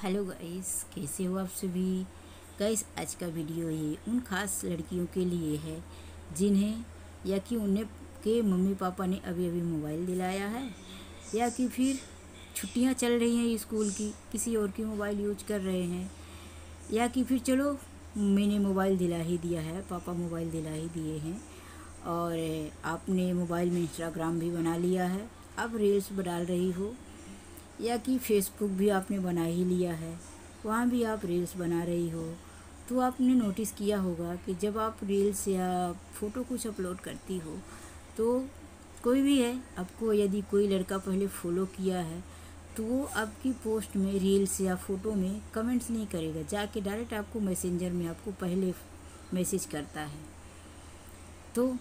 Hello guys, कैसे हो आप सभी। गाइस, आज का वीडियो ये उन खास लड़कियों के लिए है जिन्हें या कि उन्हें के मम्मी पापा ने अभी अभी मोबाइल दिलाया है, या कि फिर छुट्टियां चल रही हैं स्कूल की, किसी और की मोबाइल यूज कर रहे हैं, या कि फिर चलो मैंने मोबाइल दिला ही दिया है, पापा मोबाइल दिला ही दिए हैं और आपने मोबाइल में इंस्टाग्राम भी बना लिया है, अब रील्स डाल रही हो, या कि फेसबुक भी आपने बना ही लिया है, वहाँ भी आप रील्स बना रही हो। तो आपने नोटिस किया होगा कि जब आप रील्स या फ़ोटो कुछ अपलोड करती हो तो कोई भी है, आपको यदि कोई लड़का पहले फॉलो किया है तो वो आपकी पोस्ट में रील्स या फ़ोटो में कमेंट्स नहीं करेगा, जाके डायरेक्ट आपको मैसेंजर में आपको पहले मैसेज करता है। तो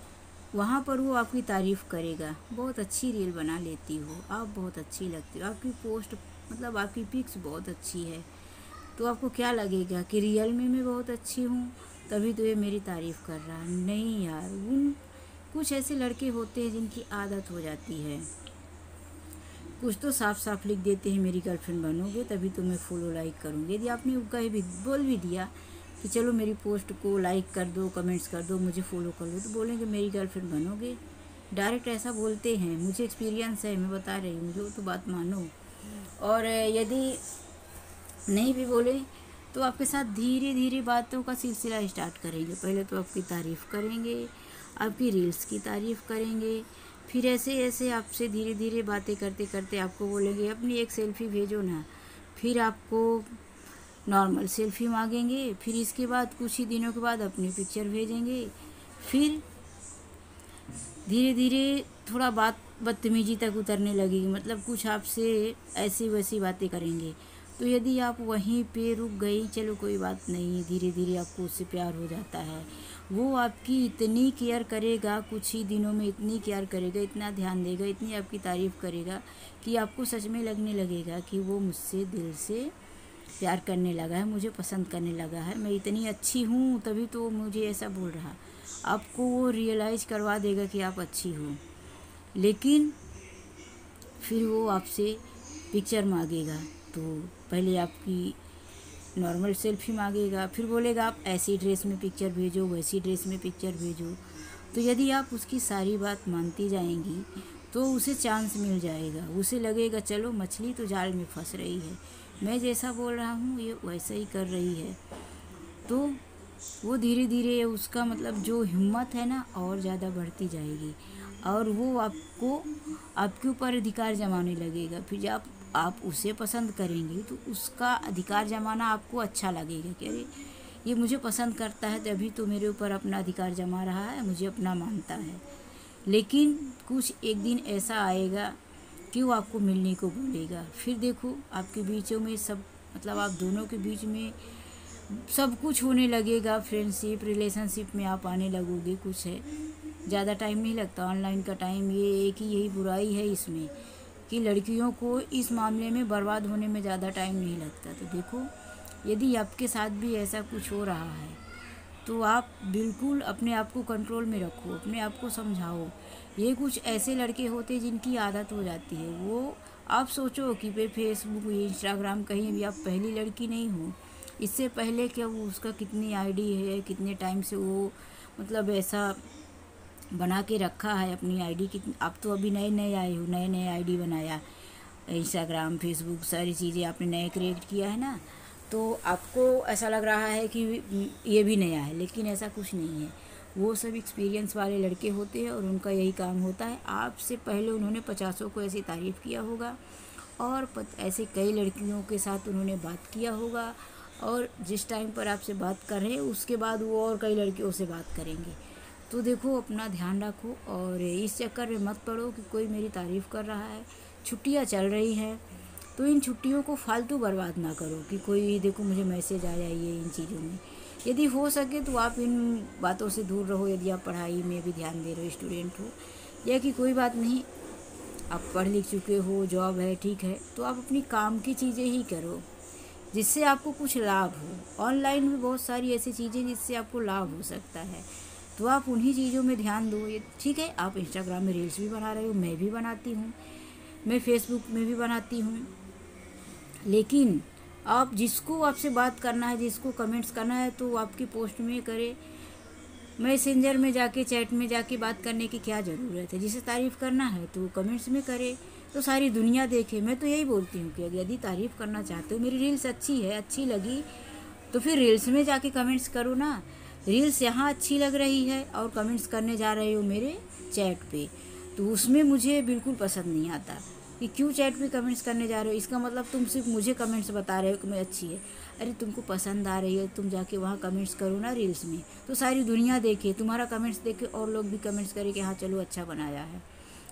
वहाँ पर वो आपकी तारीफ़ करेगा, बहुत अच्छी रील बना लेती हो आप, बहुत अच्छी लगती हो, आपकी पोस्ट मतलब आपकी पिक्स बहुत अच्छी है। तो आपको क्या लगेगा कि रियल में मैं बहुत अच्छी हूँ तभी तो ये मेरी तारीफ़ कर रहा है। नहीं यार, उन कुछ ऐसे लड़के होते हैं जिनकी आदत हो जाती है, कुछ तो साफ साफ लिख देते हैं मेरी गर्लफ्रेंड बनोगे तभी तो मैं फॉलो लाइक करूँगी। यदि आपने कहीं भी बोल भी दिया कि चलो मेरी पोस्ट को लाइक कर दो, कमेंट्स कर दो, मुझे फॉलो कर लो, तो बोलेंगे मेरी गर्लफ्रेंड बनोगे। डायरेक्ट ऐसा बोलते हैं, मुझे एक्सपीरियंस है, मैं बता रही हूँ, जो तो बात मानो। और यदि नहीं भी बोले तो आपके साथ धीरे धीरे बातों का सिलसिला स्टार्ट करेंगे। पहले तो आपकी तारीफ़ करेंगे, आपकी रील्स की तारीफ़ करेंगे, फिर ऐसे ऐसे आपसे धीरे धीरे बातें करते करते आपको बोलेंगे अपनी एक सेल्फ़ी भेजो ना, फिर आपको नॉर्मल सेल्फ़ी मांगेंगे, फिर इसके बाद कुछ ही दिनों के बाद अपनी पिक्चर भेजेंगे, फिर धीरे धीरे थोड़ा बात बदतमीजी तक उतरने लगेगी, मतलब कुछ आपसे ऐसी वैसी बातें करेंगे। तो यदि आप वहीं पे रुक गई, चलो कोई बात नहीं, धीरे धीरे आपको उससे प्यार हो जाता है, वो आपकी इतनी केयर करेगा, कुछ ही दिनों में इतनी केयर करेगा, इतना ध्यान देगा, इतनी आपकी तारीफ़ करेगा कि आपको सच में लगने लगेगा कि वो मुझसे दिल से प्यार करने लगा है, मुझे पसंद करने लगा है, मैं इतनी अच्छी हूँ तभी तो मुझे ऐसा बोल रहा। आपको वो रियलाइज़ करवा देगा कि आप अच्छी हो, लेकिन फिर वो आपसे पिक्चर मांगेगा। तो पहले आपकी नॉर्मल सेल्फी मांगेगा, फिर बोलेगा आप ऐसी ड्रेस में पिक्चर भेजो, वैसी ड्रेस में पिक्चर भेजो। तो यदि आप उसकी सारी बात मानती जाएंगी तो उसे चांस मिल जाएगा, उसे लगेगा चलो मछली तो जाल में फंस रही है, मैं जैसा बोल रहा हूँ ये वैसा ही कर रही है। तो वो धीरे धीरे उसका मतलब जो हिम्मत है ना और ज़्यादा बढ़ती जाएगी, और वो आपको आपके ऊपर अधिकार जमाने लगेगा। फिर जब आप उसे पसंद करेंगे तो उसका अधिकार जमाना आपको अच्छा लगेगा कि अरे ये मुझे पसंद करता है तभी तो मेरे ऊपर अपना अधिकार जमा रहा है, मुझे अपना मानता है। लेकिन कुछ एक दिन ऐसा आएगा कि वो आपको मिलने को बोलेगा, फिर देखो आपके बीचों में सब मतलब आप दोनों के बीच में सब कुछ होने लगेगा, फ्रेंडशिप रिलेशनशिप में आप आने लगोगे। कुछ है, ज़्यादा टाइम नहीं लगता ऑनलाइन का टाइम, ये एक ही यही बुराई है इसमें कि लड़कियों को इस मामले में बर्बाद होने में ज़्यादा टाइम नहीं लगता। तो देखो, यदि आपके साथ भी ऐसा कुछ हो रहा है तो आप बिल्कुल अपने आप को कंट्रोल में रखो, अपने आप को समझाओ। ये कुछ ऐसे लड़के होते हैं जिनकी आदत हो जाती है, वो आप सोचो कि पे फेसबुक इंस्टाग्राम कहीं भी आप पहली लड़की नहीं हो। इससे पहले क्या वो उसका कितनी आईडी है, कितने टाइम से वो मतलब ऐसा बना के रखा है अपनी आईडी, कितनी आप तो अभी नए नए आए हो, नए नए आईडी बनाया, इंस्टाग्राम फेसबुक सारी चीज़ें आपने नए क्रिएट किया है ना, तो आपको ऐसा लग रहा है कि ये भी नया है, लेकिन ऐसा कुछ नहीं है। वो सब एक्सपीरियंस वाले लड़के होते हैं और उनका यही काम होता है, आपसे पहले उन्होंने पचासों को ऐसी तारीफ़ किया होगा और ऐसे कई लड़कियों के साथ उन्होंने बात किया होगा, और जिस टाइम पर आपसे बात कर रहे हैं उसके बाद वो और कई लड़कियों से बात करेंगे। तो देखो, अपना ध्यान रखो और इस चक्कर में मत पड़ो कि कोई मेरी तारीफ़ कर रहा है। छुट्टियां चल रही हैं तो इन छुट्टियों को फालतू बर्बाद ना करो कि कोई देखो मुझे मैसेज आ जाइए, इन चीज़ों में यदि हो सके तो आप इन बातों से दूर रहो। यदि आप पढ़ाई में भी ध्यान दे रहे हो, स्टूडेंट हो, या कि कोई बात नहीं आप पढ़ लिख चुके हो, जॉब है, ठीक है, तो आप अपनी काम की चीज़ें ही करो जिससे आपको कुछ लाभ हो। ऑनलाइन में बहुत सारी ऐसी चीज़ें जिससे आपको लाभ हो सकता है, तो आप उन्हीं चीज़ों में ध्यान दो। ये ठीक है, आप इंस्टाग्राम में रील्स भी बना रहे हो, मैं भी बनाती हूँ, मैं फेसबुक में भी बनाती हूँ, लेकिन आप जिसको आपसे बात करना है, जिसको कमेंट्स करना है, तो आपकी पोस्ट में करे। मैसेंजर में जाके, चैट में जाके बात करने की क्या ज़रूरत है? जिसे तारीफ़ करना है तो कमेंट्स में करे, तो सारी दुनिया देखे। मैं तो यही बोलती हूँ कि यदि तारीफ़ करना चाहते हो, मेरी रील्स अच्छी है, अच्छी लगी तो फिर रील्स में जाके कमेंट्स करो ना। रील्स यहाँ अच्छी लग रही है और कमेंट्स करने जा रहे हो मेरे चैट पे, तो उसमें मुझे बिल्कुल पसंद नहीं आता कि क्यों चैट पे कमेंट्स करने जा रहे हो। इसका मतलब तुम सिर्फ मुझे कमेंट्स बता रहे हो कि मैं अच्छी है। अरे तुमको पसंद आ रही है, तुम जाके वहाँ कमेंट्स करो ना रील्स में, तो सारी दुनिया देखे, तुम्हारा कमेंट्स देखे और लोग भी कमेंट्स करें कि हाँ चलो अच्छा बनाया है,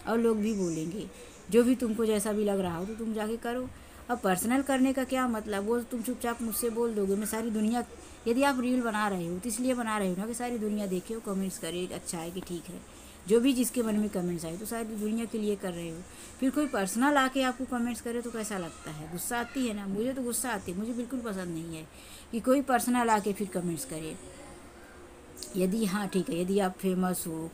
और लोग भी बोलेंगे। जो भी तुमको जैसा भी लग रहा हो तो तुम जाके करो। अब पर्सनल करने का क्या मतलब? वो तुम चुपचाप मुझसे बोल दोगे, मैं सारी दुनिया, यदि आप रील बना रहे हो तो इसलिए बना रहे हो ना कि सारी दुनिया देखे हो, कमेंट्स करे अच्छा है कि ठीक है, जो भी जिसके मन में कमेंट्स आए तो सारी दुनिया के लिए कर रहे हो। फिर कोई पर्सनल आके आपको कमेंट्स करे तो कैसा लगता है? गुस्सा आती है ना। मुझे तो गुस्सा आती है, मुझे बिल्कुल पसंद नहीं है कि कोई पर्सनल आके फिर कमेंट्स करे। यदि हाँ ठीक है, यदि आप फेमस हो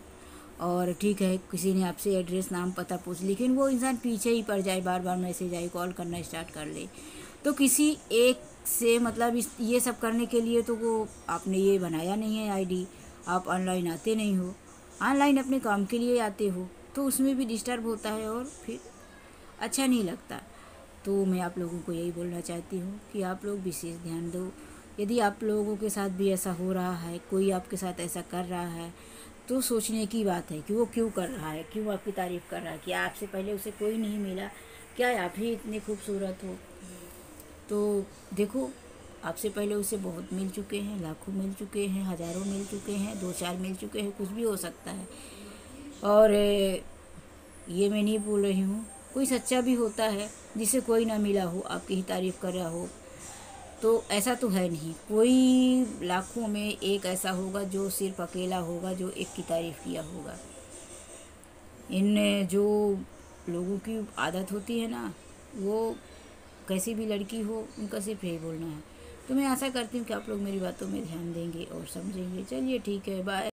और ठीक है किसी ने आपसे एड्रेस, नाम, पता पूछ, लेकिन वो इंसान पीछे ही पड़ जाए, बार बार मैसेज आए, कॉल करना स्टार्ट कर ले, तो किसी एक से मतलब ये सब करने के लिए तो वो आपने ये बनाया नहीं है आईडी। आप ऑनलाइन आते नहीं हो, ऑनलाइन अपने काम के लिए आते हो, तो उसमें भी डिस्टर्ब होता है और फिर अच्छा नहीं लगता। तो मैं आप लोगों को यही बोलना चाहती हूँ कि आप लोग विशेष ध्यान दो। यदि आप लोगों के साथ भी ऐसा हो रहा है, कोई आपके साथ ऐसा कर रहा है, तो सोचने की बात है कि वो क्यों कर रहा है, क्यों आपकी तारीफ़ कर रहा है। क्या आपसे पहले उसे कोई नहीं मिला? क्या आप ही इतने खूबसूरत हो? तो देखो, आपसे पहले उसे बहुत मिल चुके हैं, लाखों मिल चुके हैं, हज़ारों मिल चुके हैं, 2-4 मिल चुके हैं, कुछ भी हो सकता है। और ये मैं नहीं बोल रही हूँ, कोई सच्चा भी होता है जिसे कोई ना मिला हो, आपकी ही तारीफ़ कर रहा हो, तो ऐसा तो है नहीं। कोई लाखों में एक ऐसा होगा जो सिर्फ अकेला होगा, जो एक की तारीफ़ किया होगा। इन जो लोगों की आदत होती है ना, वो कैसी भी लड़की हो, उनका सिर्फ यही बोलना है। तो मैं आशा करती हूँ कि आप लोग मेरी बातों में ध्यान देंगे और समझेंगे। चलिए ठीक है, बाय।